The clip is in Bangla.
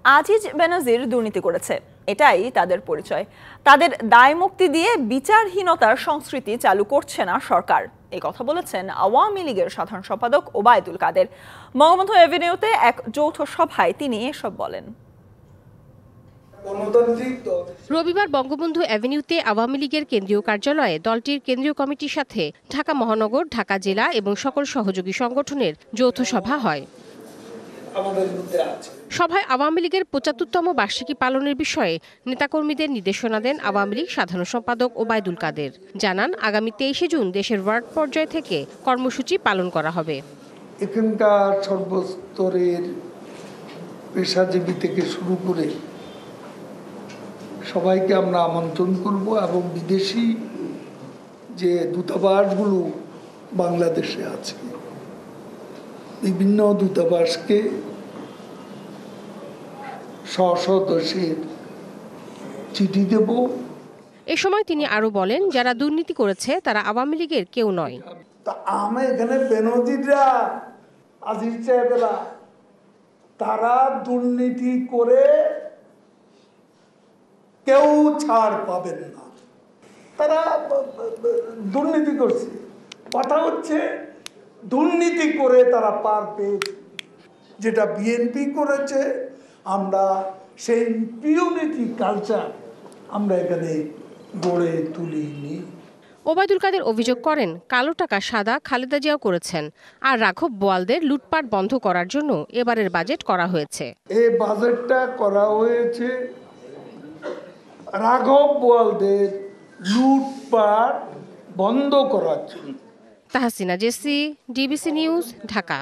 আজিজ বেনজির দুর্নীতি করেছে, এটাই তাদের পরিচয়। তাদের দায় মুক্তি দিয়ে বিচারহীনতার সংস্কৃতি চালু করছে না সরকার, এই কথা বলেছেন আওয়ামী লীগের সাধারণ সম্পাদক ওবায়দুল কাদের। বঙ্গবন্ধু এভিনিউতে এক যৌথ সভায় তিনি এসব বলেন। রবিবার বঙ্গবন্ধু এভিনিউতে আওয়ামী লীগের কেন্দ্রীয় কার্যালয়ে দলটির কেন্দ্রীয় কমিটির সাথে ঢাকা মহানগর, ঢাকা জেলা এবং সকল সহযোগী সংগঠনের যৌথ সভা হয়। সভায় আওয়ামী লীগের ৭৫তম বার্ষিকী পালনের বিষয়ে নেতাকর্মীদের নির্দেশনা দেন আওয়ামী লীগ সাধারণ সম্পাদক ওবায়দুল কাদের। জানান, আগামী ২৩শে জুন দেশের ওয়ার্ড পর্যায় থেকে কর্মসূচি পালন করা হবে। এখানকার সর্বস্তরের পেশাজীবী থেকে শুরু করে সবাইকে আমরা আমন্ত্রণ করব এবং বিদেশি যে দূতাবাসগুলো বাংলাদেশে আছে বিভিন্ন দূতাবাসকে সদস্যের চিঠি দেব। এ সময় তিনি আরো বলেন, যারা দুর্নীতি করেছে তারা আওয়ামী লীগের কেউ নয়। আমি এখানে বেনজিররা, আজিজ সাহেবেরা, তারা দুর্নীতি করে কেউ ছাড় পাবেন না। তারা দুর্নীতি করছে, কথা হচ্ছে দুর্নীতি করে তারা পার পেয়েছে। যেটা বিএনপি করেছে, আমরা সেই ইম্পিউনিটি কালচার আমরা এখানে গড়ে তুলিনি। ওবায়দুল কাদের অভিযোগ করেন, কালো টাকা সাদা খালেদা জিয়াও করেছেন, আর রাঘব বোয়ালদের লুটপাট বন্ধ করার জন্য এবারের বাজেট করা হয়েছে। এই বাজেটটা করা হয়েছে রাঘব বোয়ালদের লুটপাট বন্ধ করার জন্য। Tahsina Jesy, DBC news, Dhaka.